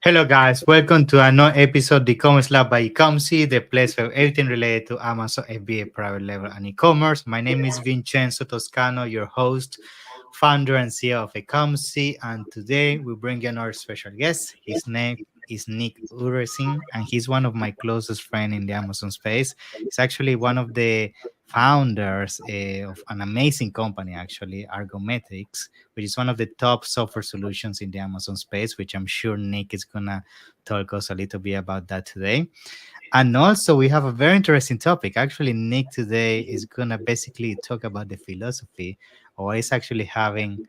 Hello, guys. Welcome to another episode of the e-commerce lab by Ecomcy, the place for everything related to Amazon FBA private label and e-commerce. My name is Vincenzo Toscano, your host, founder and CEO of Ecomcy, and today we bring in our special guest. His name is Nick Uresin, and he's one of my closest friends in the Amazon space. He's actually one of the founders of an amazing company, actually, Argometrics, which is one of the top software solutions in the Amazon space, which I'm sure Nick is gonna talk us a little bit about that today. And also, we have a very interesting topic. Actually, Nick today is gonna basically talk about the philosophy, or is actually having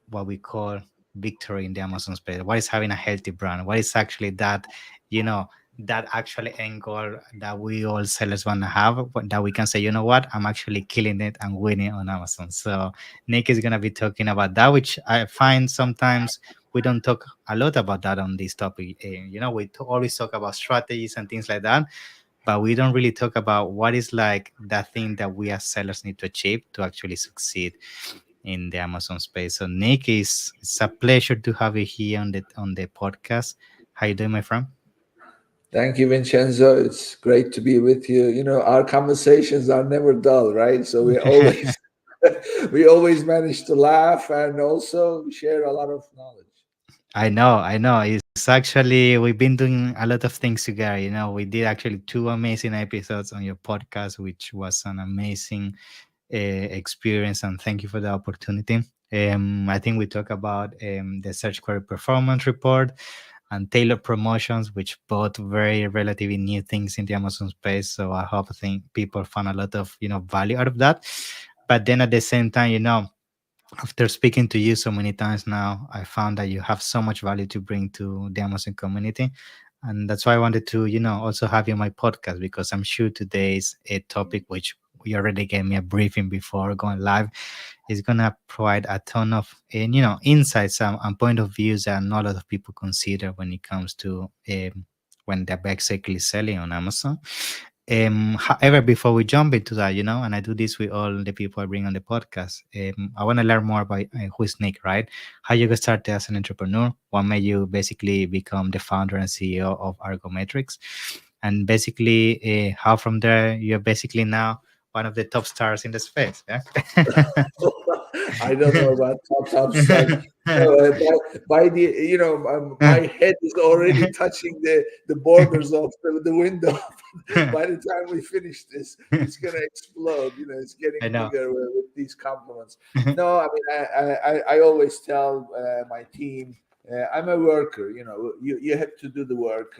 what we call victory in the Amazon space. What is having a healthy brand? What is actually that, you know, that actually end goal that we all sellers want to have, but that we can say, you know what, I'm actually killing it and winning on Amazon. So Nick is gonna be talking about that, which I find sometimes we don't talk a lot about that on this topic. We always talk about strategies and things like that, but we don't really talk about what is like that thing that we as sellers need to achieve to actually succeed in the Amazon space. So Nick, it's a pleasure to have you here on the podcast. How you doing, my friend? Thank you, Vincenzo. It's great to be with you. You know, our conversations are never dull, right? So we always we always manage to laugh and also share a lot of knowledge. I know. It's actually we've been doing a lot of things together. We did actually two amazing episodes on your podcast, which was an amazing experience, and thank you for the opportunity. I think we talk about the search query performance report and tailored promotions, which both very relatively new things in the Amazon space. So I think people found a lot of value out of that. But then at the same time, after speaking to you so many times now, I found that you have so much value to bring to the Amazon community. And that's why I wanted to, also have you on my podcast, because I'm sure today's a topic which you already gave me a briefing before going live is gonna provide a ton of insights and point of views that not a lot of people consider when it comes to when they're basically selling on Amazon. However, before we jump into that, and I do this with all the people I bring on the podcast, I want to learn more about who is Nick, right? How you got started as an entrepreneur? What made you basically become the founder and CEO of Argometrics? And basically, how from there you're basically now one of the top stars in the space. Yeah. I don't know about top stars. By the my head is already touching the borders of the window. By the time we finish this, it's gonna explode. You know, it's I getting know. bigger with these compliments. No, I mean, I always tell my team, I'm a worker. You know, you have to do the work.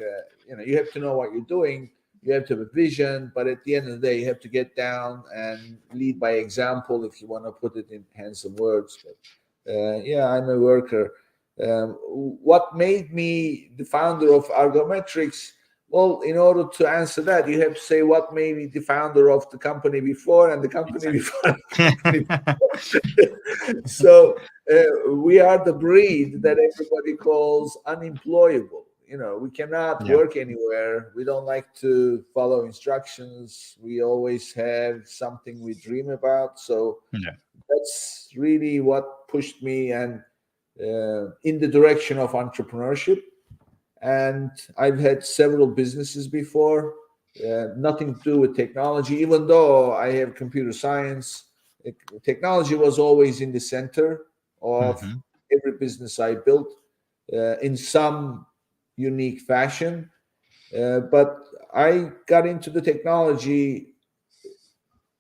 You have to know what you're doing. You have to have a vision, but at the end of the day, you have to get down and lead by example, if you want to put it in handsome words. But yeah, I'm a worker. What made me the founder of Argometrics? Well, in order to answer that, you have to say what made me the founder of the company before and the company Exactly. before. The company before. So we are the breed that everybody calls unemployable. You know, we cannot Yeah. work anywhere. We don't like to follow instructions. We always have something we dream about. So Yeah. that's really what pushed me and in the direction of entrepreneurship. And I've had several businesses before, nothing to do with technology, even though I have computer science. Technology was always in the center of Hmm. every business I built in some unique fashion. But I got into the technology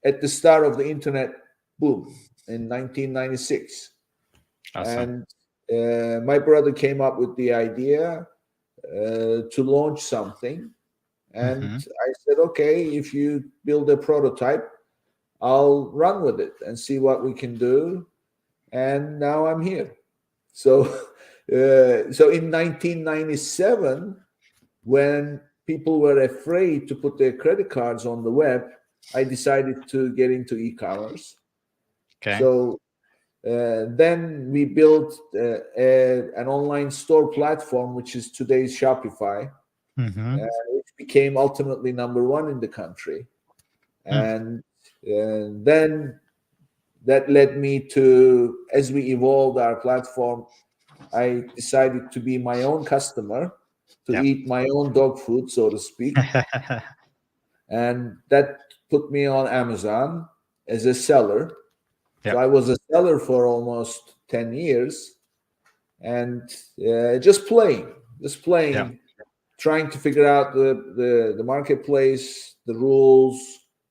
at the start of the internet boom in 1996. Awesome. And my brother came up with the idea to launch something. And Hmm. I said, okay, if you build a prototype, I'll run with it and see what we can do. And now I'm here. So, so in 1997, when people were afraid to put their credit cards on the web, I decided to get into e-commerce. Okay. So then we built an online store platform, which is today's Shopify, Hmm. which became ultimately number one in the country. And then that led me to, as we evolved our platform, I decided to be my own customer, to Yep. eat my own dog food, so to speak. And that put me on Amazon as a seller. So Yep. I was a seller for almost 10 years, and just playing, Yep. trying to figure out the marketplace, the rules,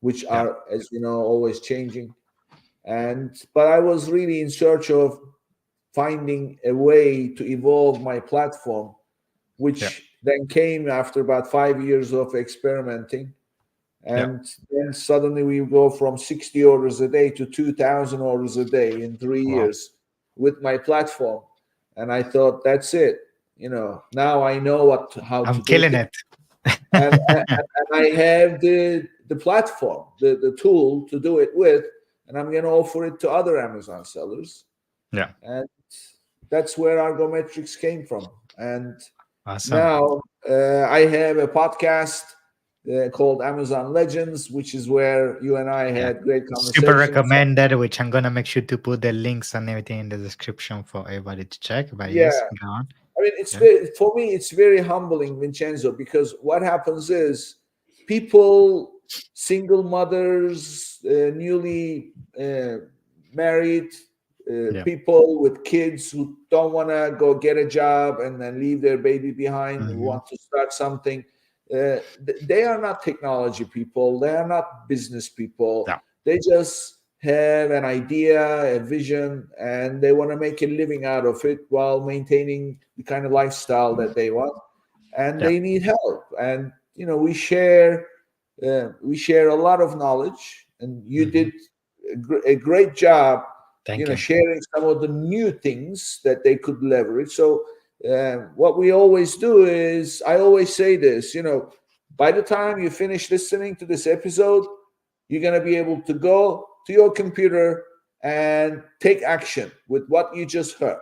which Yep. are, as you know, always changing. But I was really in search of finding a way to evolve my platform, Yep. which then came after about 5 years of experimenting. Yep. And then suddenly we go from 60 orders a day to 2,000 orders a day in three Wow. years with my platform. And I thought, that's it. Now I know how I'm to do killing things. it. And I have the platform, the tool to do it with, and I'm going to offer it to other Amazon sellers. Yeah. And that's where Argometrics came from. And Awesome. now I have a podcast called Amazon Legends, which is where you and I Yeah. had great Super conversations. recommended, which I'm gonna make sure to put the links and everything in the description for everybody to check. But Yeah, yes, go on. I mean, it's Yeah. very, for me, it's very humbling, Vincenzo, because what happens is people, single mothers, newly married, Yeah. people with kids who don't want to go get a job and then leave their baby behind, who Hmm. want to start something. They are not technology people. They are not business people. Yeah. They just have an idea, a vision, and they want to make a living out of it while maintaining the kind of lifestyle that they want. And Yeah. they need help. And we share a lot of knowledge, and you Hmm. did a great job, Thank you. sharing some of the new things that they could leverage. So what we always do is, I always say this, by the time you finish listening to this episode, you're going to be able to go to your computer and take action with what you just heard,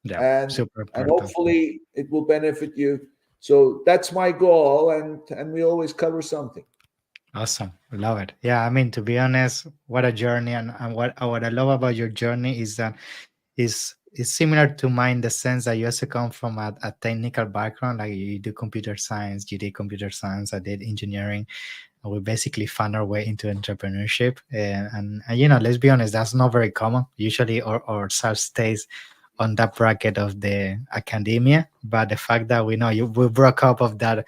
Yeah. and Super and important. hopefully it will benefit you. So that's my goal, and we always cover something. Awesome. Love it. Yeah. I mean, to be honest, what a journey, and what I love about your journey is that is similar to mine in the sense that you also come from a technical background. Like you do computer science, you did computer science, I did engineering, and we basically found our way into entrepreneurship. And let's be honest, that's not very common. Usually our search stays on that bracket of the academia, but the fact that we broke up of that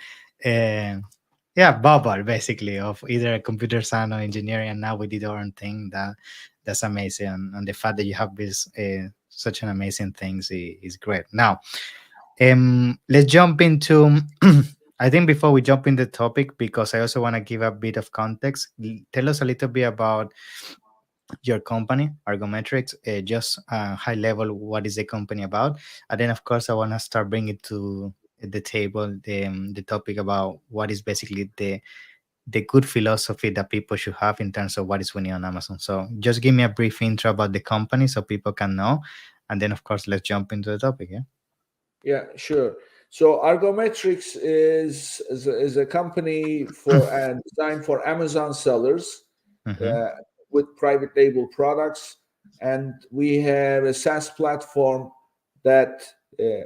yeah, bubble basically of either computer science or engineering, and now we did our own thing. That's amazing, and the fact that you have this such an amazing things is great. Now, let's jump into. I think before we jump in the topic, because I also want to give a bit of context. Tell us a little bit about your company, Argometrics, just high level. What is the company about? And then, of course, I want to start bringing to the table the topic about what is basically the good philosophy that people should have in terms of what is winning on Amazon. So just give me a brief intro about the company so people can know. And then, of course, let's jump into the topic. Yeah. Yeah, sure. So Argometrics is a company for and designed for Amazon sellers Mm-hmm. uh, with private label products, and we have a SaaS platform that uh,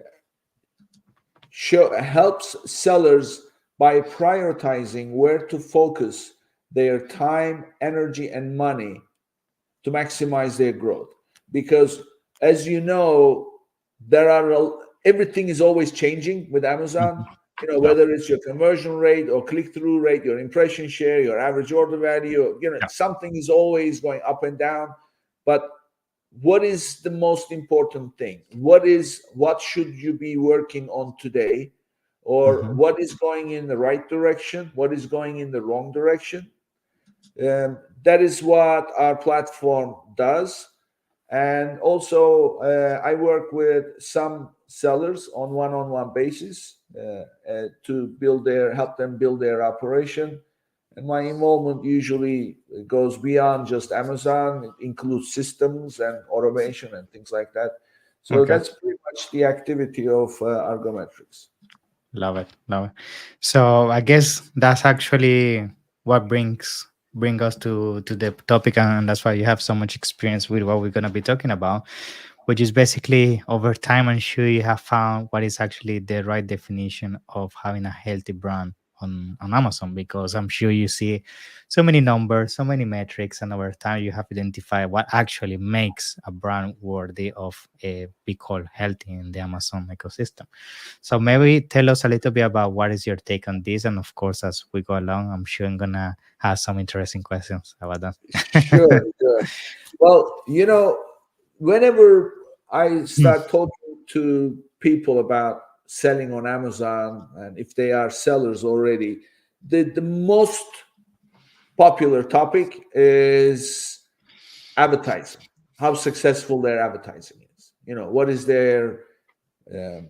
helps sellers by prioritizing where to focus their time, energy, and money to maximize their growth. Because, as you know, everything is always changing with Amazon. Mm-hmm. Yeah. Whether it's your conversion rate or click-through rate, your impression share, your average order value, Yeah. something is always going up and down. But what is the most important thing? What should you be working on today? Or Mm-hmm. what is going in the right direction? What is going in the wrong direction? That is what our platform does. And also, I work with some sellers on one-on-one basis to help them build their operation. And my involvement usually goes beyond just Amazon. It includes systems and automation and things like that. So Okay. that's pretty much the activity of Argometrics. Love it. Love it. So I guess that's actually what bring us to the topic, and that's why you have so much experience with what we're gonna be talking about. which is basically over time, I'm sure you have found what is actually the right definition of having a healthy brand on Amazon, because I'm sure you see so many numbers, so many metrics, and over time you have identified what actually makes a brand worthy of be called healthy in the Amazon ecosystem. So maybe tell us a little bit about what is your take on this, and of course, as we go along, I'm sure I'm gonna have some interesting questions about Sure, that. sure. Well, whenever I Mm, start talking to people about selling on Amazon, and if they are sellers already, the most popular topic is advertising, how successful their advertising is. What is their, um,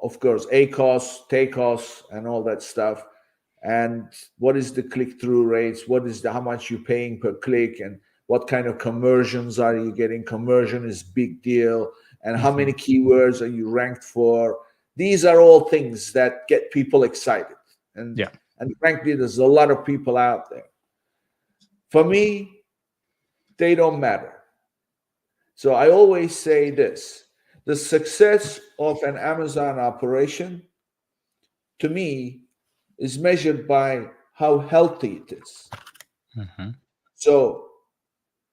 of course, A costs, take costs, and all that stuff. And what is the click-through rates? What is how much you're paying per click, and what kind of conversions are you getting? Conversion is big deal. And how mhm. many keywords are you ranked for? These are all things that get people excited. And Yeah. and frankly, there's a lot of people out there. For me, they don't matter. So I always say this: the success of an Amazon operation, to me, is measured by how healthy it is. Mhm. So,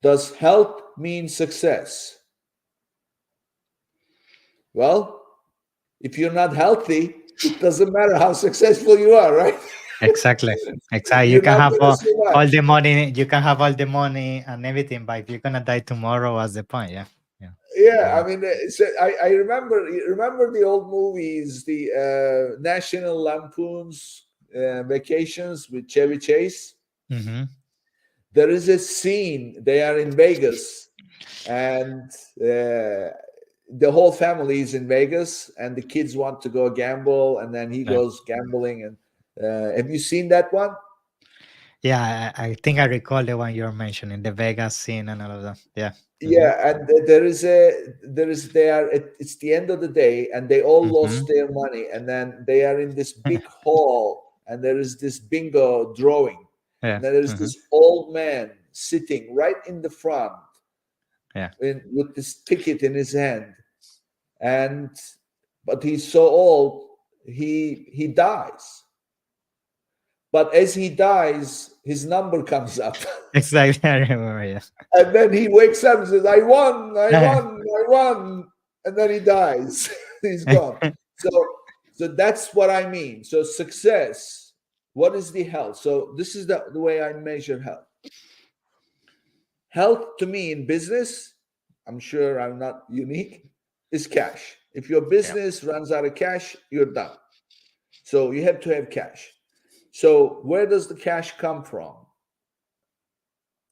does health mean success? Well, if you're not healthy, it doesn't matter how successful you are, right? Exactly. Exactly. You You're can not have going to survive. all the money. You can have all the money and everything, but if you're gonna die tomorrow, what's the point? Yeah. Yeah. Yeah, Yeah. I mean, I remember the old movies, the National Lampoon's Vacations with Chevy Chase. Hmm. There is a scene, they are in Vegas, and the whole family is in Vegas, and the kids want to go gamble, and then he Yeah. goes gambling. And have you seen that one? Yeah. I think I recall the one you're mentioning, the Vegas scene and all of that. Yeah. Hmm. Yeah, and they are it's the end of the day, and they all lost Hmm. their money, and then they are in this big hall, and there is this bingo drawing, Yeah. and then there is Hmm. this old man sitting right in the front Yeah. with this ticket in his hand, and but he's so old, he dies. But as he dies, his number comes up. Exactly. I remember. Yeah. And then he wakes up and says, I won, I won, I won. And then he dies. He's gone. So so that's what I mean. So success, what is the health? So this is the way I measure health. Health to me in business, I'm sure I'm not unique, is cash. If your Yeah. business runs out of cash, you're done. So you have to have cash. So where does the cash come from?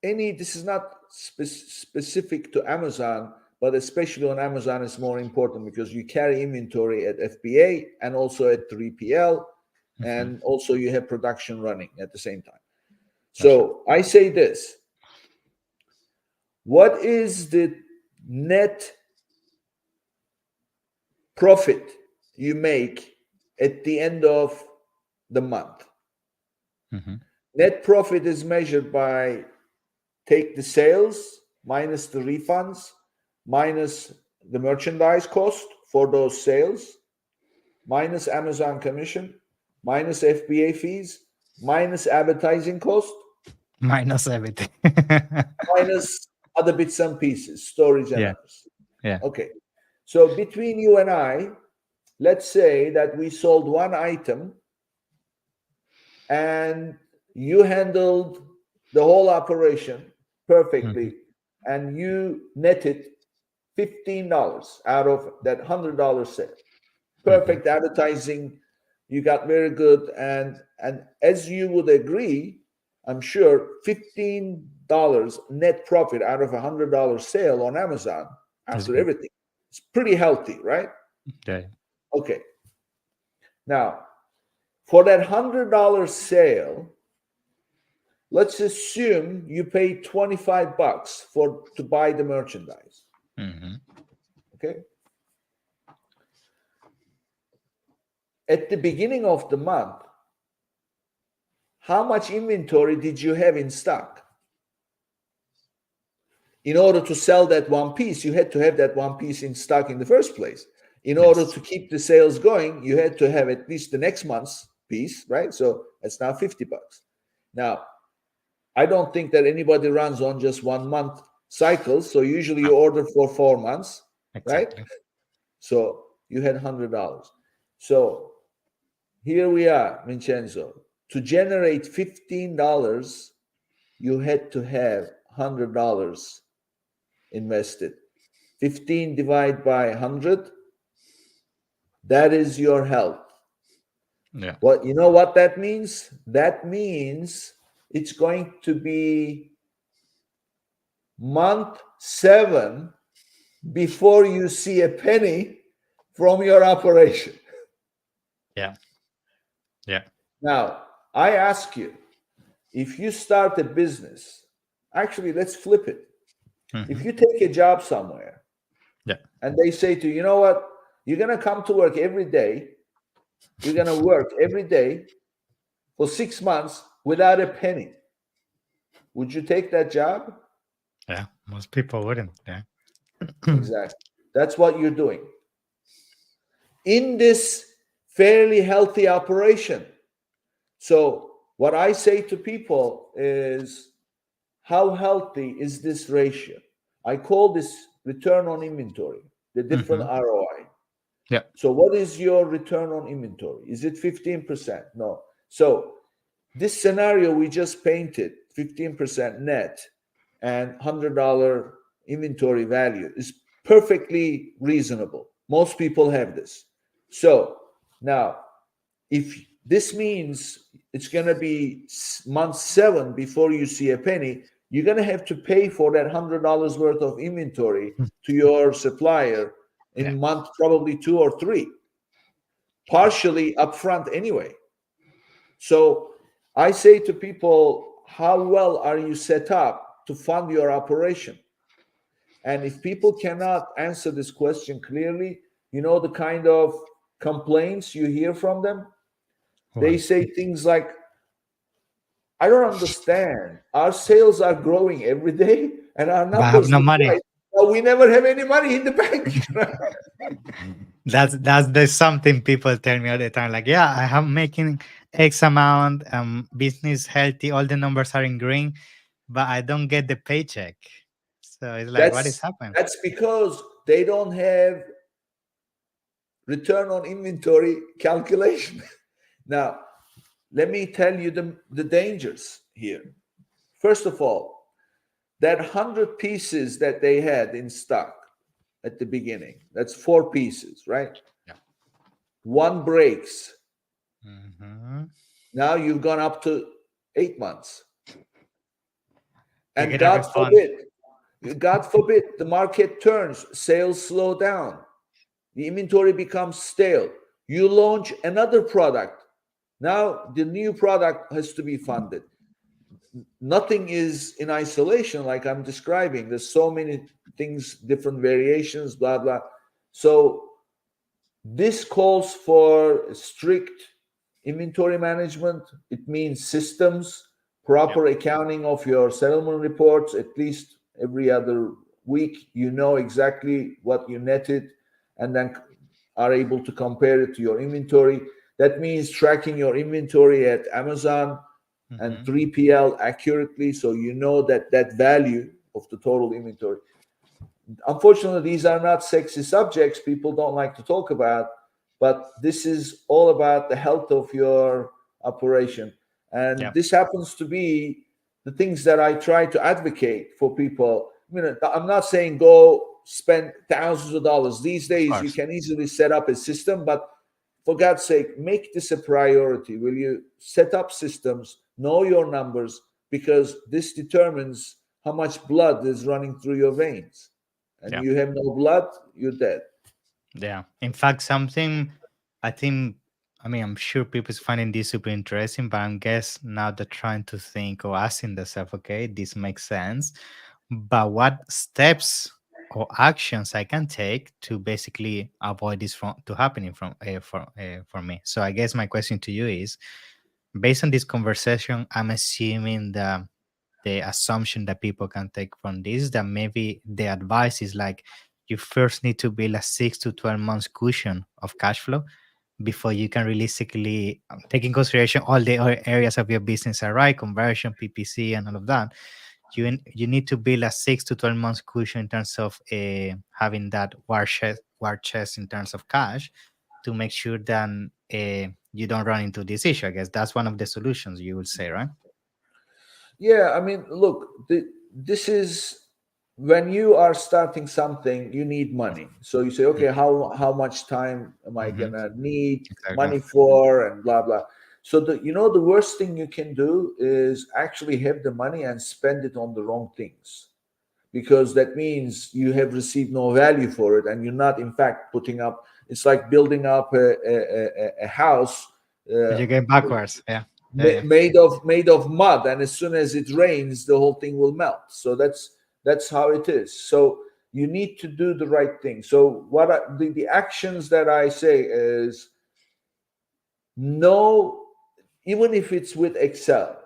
This is not specific to Amazon, but especially on Amazon is more important because you carry inventory at FBA and also at 3PL, Hmm. and also you have production running at the same time. That's right. So I say this: what is the net profit you make at the end of the month? Hmm. Net profit is measured by take the sales minus the refunds minus the merchandise cost for those sales minus Amazon commission minus FBA fees minus advertising cost Minus everything. minus other bits and pieces, storage and Yeah. others. Yeah. Okay, so between you and I, let's say that we sold one item and you handled the whole operation Hmm. perfectly, and you netted $15 out of that $100 sale. Hmm. Perfect advertising, you got very good, and as you would agree, I'm sure $15 net profit out of $100 sale on Amazon It's after good. everything. It's pretty healthy, right? Yeah. Okay. Now, for that $100 sale, let's assume you pay 25 bucks for to buy the merchandise. Hmm. Okay. At the beginning of the month, how much inventory did you have in stock? In order to sell that one piece, you had to have that one piece in stock in the first place. In order Yes. to keep the sales going, you had to have at least the next month's piece, right? So it's now $50. Now, I don't think that anybody runs on just 1 month cycles. So usually No, you order for 4 months, right? exactly. So you had $100. So here we are, Vincenzo. To generate $15, you had to have $100 invested. 15 divided by 100, that is your health. Yeah. What you know what that means? That means it's going to be month 7 before you see a penny from your operation. Yeah. Yeah. Now, I ask you, if you start a business, actually, let's flip it. Hmm. If you take a job somewhere Yeah. and they say to you, you know what, you're going to come to work every day, you're going to work every day for 6 months without a penny, would you take that job? Yeah. Most people wouldn't. Yeah. Exactly. That's what you're doing in this fairly healthy operation. So, what I say to people is, how healthy is this ratio? I call this return on inventory, the different Hmm. ROI. Yeah. So, what is your return on inventory? Is it 15%? No. So, this scenario we just painted, 15% net and $100 inventory value, is perfectly reasonable. Most people have this. So, now, if this means it's going to be month 7 before you see a penny, you're going to have to pay for that $100 worth of inventory to your supplier Yeah. in month probably 2 or 3, partially upfront anyway. So I say to people, how well are you set up to fund your operation? And if people cannot answer this question clearly, you know the kind of complaints you hear from them? They What? say things like, I don't understand. Our sales are growing every day and our But I have numbers no look money. right, but we never have any money in the bank. That's there's something people tell me all the time. Like, yeah, I am making X amount, business healthy, all the numbers are in green, but I don't get the paycheck. So it's like, what is that's happening? that's because they don't have return on inventory calculation. Now, let me tell you the dangers here. First of all, that 100 pieces that they had in stock at the beginning, that's 4 pieces, right? Yeah. One breaks. Hmm. Now you've gone up to 8 months. You And get a refund. God forbid, the market turns, sales slow down, the inventory becomes stale. You launch another product. Now the new product has to be funded. Nothing is in isolation like I'm describing. There's so many things, different variations, blah, blah. So this calls for strict inventory management. It means systems, Yeah. proper accounting of your settlement reports at least every other week. You know exactly what you netted and then are able to compare it to your inventory. That means tracking your inventory at Amazon and Hmm. 3PL accurately so you know that that value of the total inventory. Unfortunately, these are not sexy subjects people don't like to talk about, but this is all about the health of your operation. And Yeah. this happens to be the things that I try to advocate for people. I mean, I'm not saying go spend thousands of dollars. These Of days, you course. can easily set up a system, but for God's sake, make this a priority. Will you set up systems, know your numbers, because this determines how much blood is running through your veins, and Yeah. you have no blood, you're dead. Yeah. In fact, something I think, I mean, I'm sure people's finding this super interesting, but I guess now they're trying to think or asking themselves, okay, this makes sense. But what steps or actions I can take to basically avoid this from to happening for me? So I guess my question to you is, based on this conversation, I'm assuming that the assumption that people can take from this is that maybe the advice is like you first need to build a 6 to 12 months cushion of cash flow before you can realistically take in consideration all the other areas of your business, are right, conversion, PPC, and all of that. You need to build a 6 to 12 months cushion in terms of having that war chest in terms of cash to make sure that you don't run into this issue. I guess that's one of the solutions you would say, right? Yeah, I mean, look, this is when you are starting something, you need money. So you say, okay, how much time am I Mm-hmm. gonna need Exactly. money for, and blah blah. So the worst thing you can do is actually have the money and spend it on the wrong things, because that means you have received no value for it, and you're not in fact putting up. It's like building up a house But uh, you get backwards. Yeah. Yeah. Yeah. made of mud, and as soon as it rains the whole thing will melt. So that's how it is. So you need to do the right thing. So the actions that I say is, no, even if it's with Excel,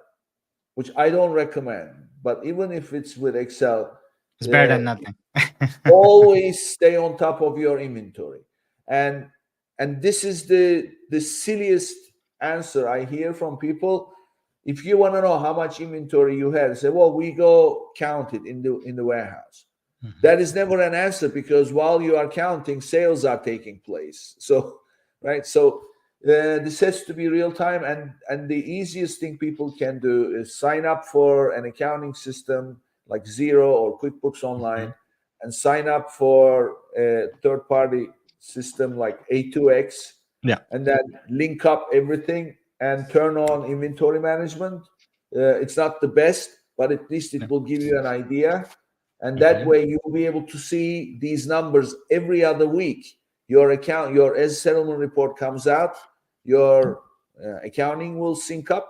which I don't recommend, but even if it's with Excel, It's better uh, than nothing. always stay on top of your inventory. And this is the silliest answer I hear from people. If you want to know how much inventory you have, say, well, we go count it in the warehouse. Mhm. That is never an answer, because while you are counting, sales are taking place. So right, so this has to be real time. And the easiest thing people can do is sign up for an accounting system like Zero or QuickBooks Online, Mhm. and sign up for a third party system like A2X, Yeah. and then link up everything and turn on inventory management. It's not the best, but at least Yeah. it will give you an idea. And that Mhm. way you'll be able to see these numbers every other week. Your as settlement report comes out, your accounting will sync up,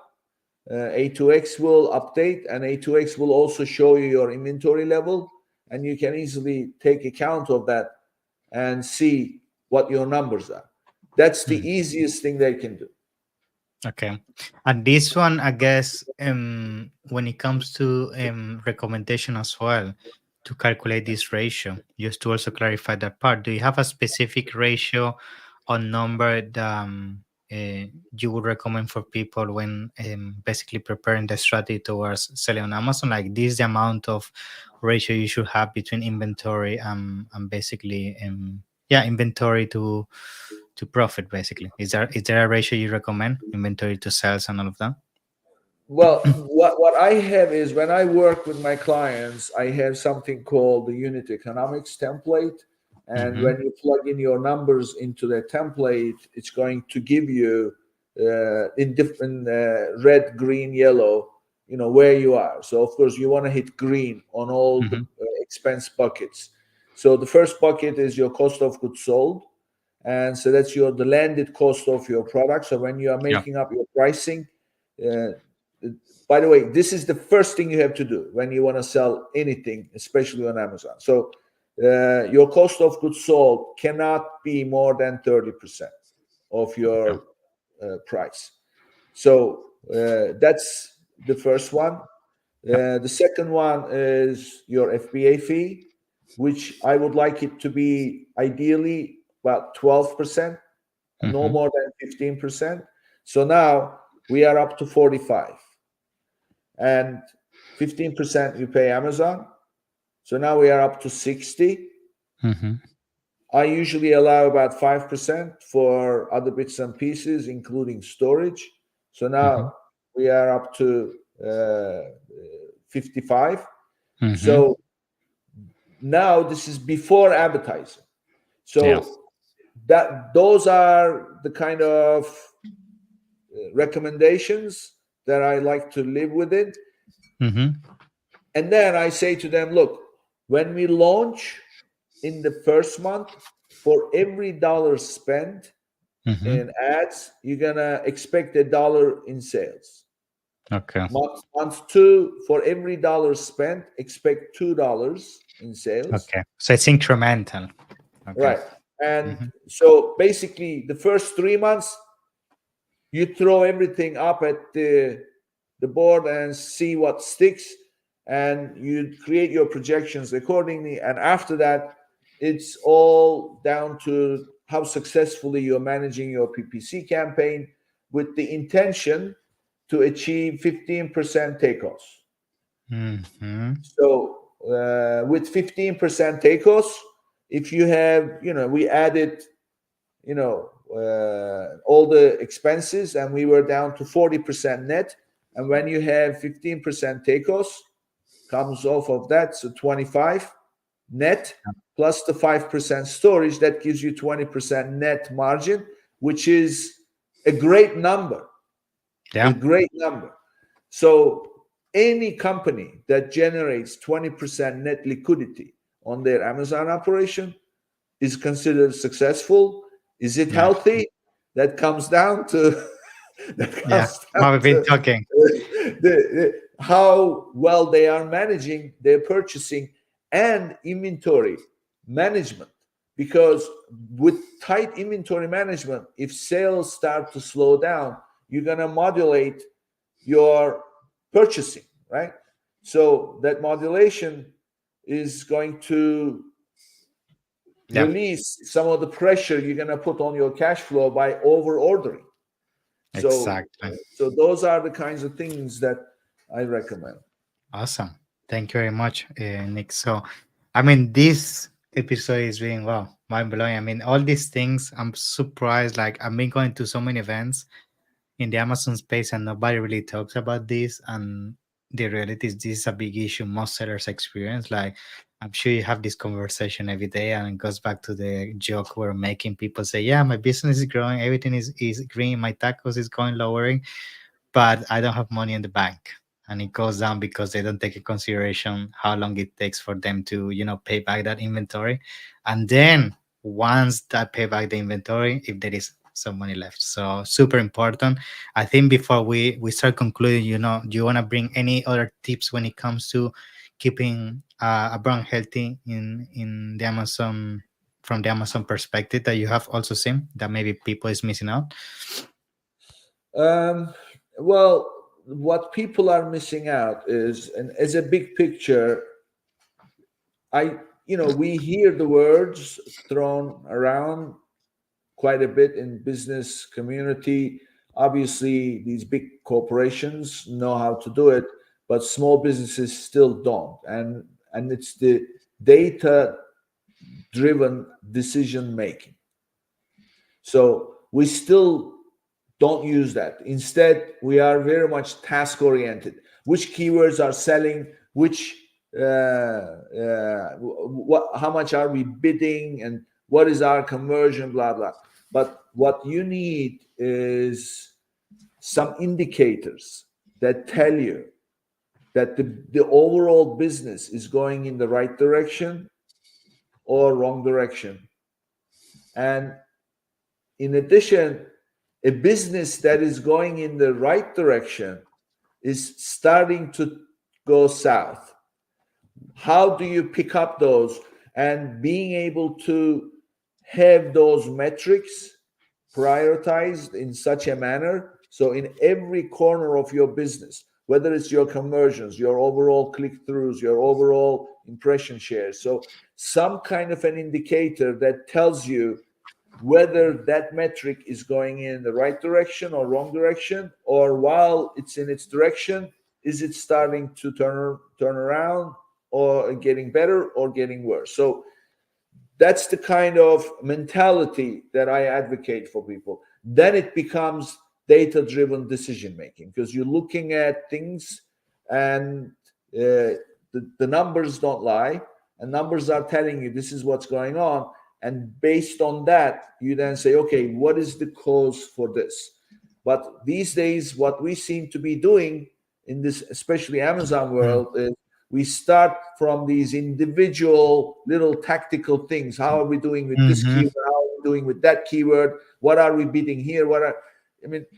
A2X will update, and A2X will also show you your inventory level, and you can easily take account of that and see what your numbers are. That's the Mhm. easiest thing they can do. Okay. And this one, I guess, when it comes to recommendation as well, to calculate this ratio, just to also clarify that part, do you have a specific ratio or number that you would recommend for people when basically preparing the strategy towards selling on Amazon? Like, this is the amount of ratio you should have between inventory and basically, yeah, inventory to profit, basically. Is there a ratio you recommend, inventory to sales and all of that? Well, what I have is, when I work with my clients, I have something called the unit economics template. And Mm-hmm. when you plug in your numbers into the template, it's going to give you in different red, green, yellow, where you are. So of course you want to hit green on all the Mm-hmm. expense buckets. So the first bucket is your cost of goods sold, and so that's the landed cost of your product. So when you are Yeah. making up your pricing, uh, by the way, this is the first thing you have to do when you want to sell anything, especially on Amazon. So your cost of goods sold cannot be more than 30% of Okay. your price. So that's the first one. Yeah. The second one is your FBA fee, which I would like it to be ideally about 12%, no Mm-hmm. more than 15%. So now we are up to 45, and 15% you pay Amazon. So now we are up to 60. Mm-hmm. I usually allow about 5% for other bits and pieces, including storage. So Mm-hmm. now we are up to 55. Mm-hmm. So now this is before advertising. Yeah. So those are the kind of recommendations that I like to live within. Mm-hmm. And then I say to them, look, when we launch in the first month, for every dollar spent Mm-hmm. in ads, you're gonna expect $1 in sales. Okay. Month two, for every dollar spent, expect $2 in sales. Okay. So it's incremental. Okay. Right. And Mm-hmm. so basically, the first 3 months, you throw everything up at the board and see what sticks. and you create your projections accordingly. And after that, it's all down to how successfully you're managing your PPC campaign with the intention to achieve 15% takeoffs. Mm-hmm. So with 15% takeoffs, if you have, we added, all the expenses, and we were down to 40% net. And when you have 15% takeoffs, comes off of that, so 25 net plus the 5% storage, that gives you 20% net margin, which is a great number, a Yeah, great number. So any company that generates 20% net liquidity on their Amazon operation is considered successful. Is it yeah, healthy? That comes down to that yeah. comes down What we've been to talking. how well they are managing their purchasing and inventory management. Because with tight inventory management, if sales start to slow down, you're going to modulate your purchasing, right? So that modulation is going to Yeah, release some of the pressure you're going to put on your cash flow by over ordering. So, exactly. so those are the kinds of things that I recommend. Awesome. Thank you very much, Nick. So, I mean, this episode is being wow, mind blowing. I mean, all these things, I'm surprised. Like, I've been going to so many events in the Amazon space, and nobody really talks about this. And the reality is, this is a big issue most sellers experience. Like, I'm sure you have this conversation every day, and it goes back to the joke we're making. People say, "Yeah, my business is growing, everything is green, my tacos is going lowering, but I don't have money in the bank." And it goes down because they don't take in consideration how long it takes for them to, pay back that inventory. And then once that pay back the inventory, if there is some money left. So super important. I think before we start concluding, do you want to bring any other tips when it comes to keeping a brand healthy in the Amazon, from the Amazon perspective, that you have also seen that maybe people is missing out? Um, well, what people are missing out is, and as a big picture, we hear the words thrown around quite a bit in business community. Obviously, these big corporations know how to do it, but small businesses still don't. And it's the data driven decision making. So we still don't use that. Instead, we are very much task oriented. Which keywords are selling? Which how much are we bidding, and what is our conversion? Blah blah. But what you need is some indicators that tell you that the overall business is going in the right direction or wrong direction. And in addition, a business that is going in the right direction is starting to go south. How do you pick up those? And being able to have those metrics prioritized in such a manner, so in every corner of your business, whether it's your conversions, your overall click-throughs, your overall impression shares, so some kind of an indicator that tells you whether that metric is going in the right direction or wrong direction, or while it's in its direction, is it starting to turn around, or getting better or getting worse. So that's the kind of mentality that I advocate for people. Then it becomes data driven decision making, because you're looking at things, and the numbers don't lie, and numbers are telling you this is what's going on. And based on that, you then say, okay, what is the cause for this? But these days, what we seem to be doing in this, especially Amazon world, is we start from these individual little tactical things. How are we doing with this Mm-hmm. keyword? How are we doing with that keyword? What are we bidding here?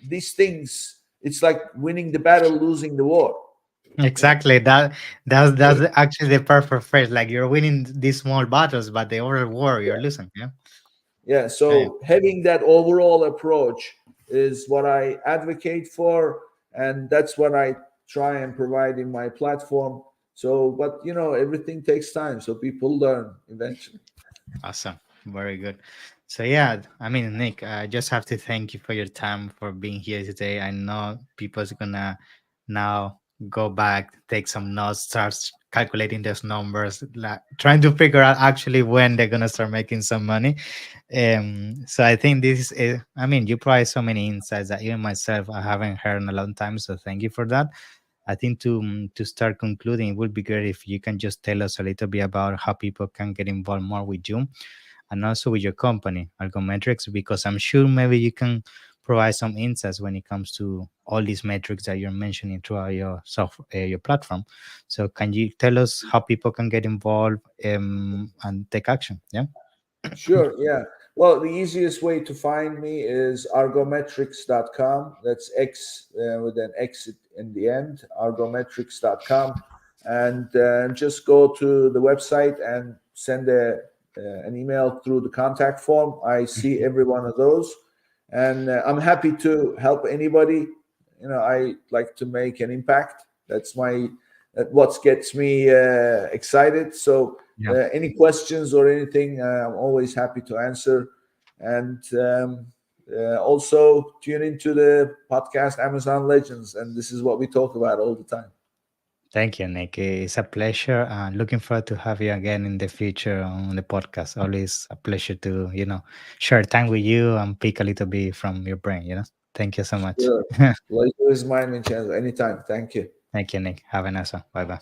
These things, it's like winning the battle, losing the war. Exactly. That's actually the perfect phrase. Like, you're winning these small battles, but the overall war you're losing. Yeah. Yeah, Yeah. Yeah. so having that overall approach is what I advocate for, and that's what I try and provide in my platform. So, but everything takes time, so people learn eventually. Awesome. Very good. So yeah, I mean, Nick, I just have to thank you for your time for being here today. I know people's gonna now go back, take some notes, start calculating those numbers, like trying to figure out actually when they're gonna start making some money. So I think this is, I mean, you provide so many insights that even myself I haven't heard in a long time. So thank you for that. I think to start concluding, it would be great if you can just tell us a little bit about how people can get involved more with you and also with your company, Algometrics, because I'm sure maybe you can provide some insights when it comes to all these metrics that you're mentioning throughout your software, your platform. So can you tell us how people can get involved and take action? Yeah. Sure, yeah. Well, the easiest way to find me is argometrics.com. That's X with an X in the end, argometrics.com. And just go to the website and send an email through the contact form. I see every one of those. And I'm happy to help anybody. I like to make an impact. That what gets me excited. So Yeah. any questions or anything, I'm always happy to answer. And also tune into the podcast Amazon Legends, and this is what we talk about all the time. Thank you, Nick. It's a pleasure. Looking forward to have you again in the future on the podcast. Always a pleasure to, share time with you and pick a little bit from your brain. Thank you so much. Sure. Pleasure is mine, Vincenzo. Anytime. Thank you. Thank you, Nick. Have a nice one. Bye bye.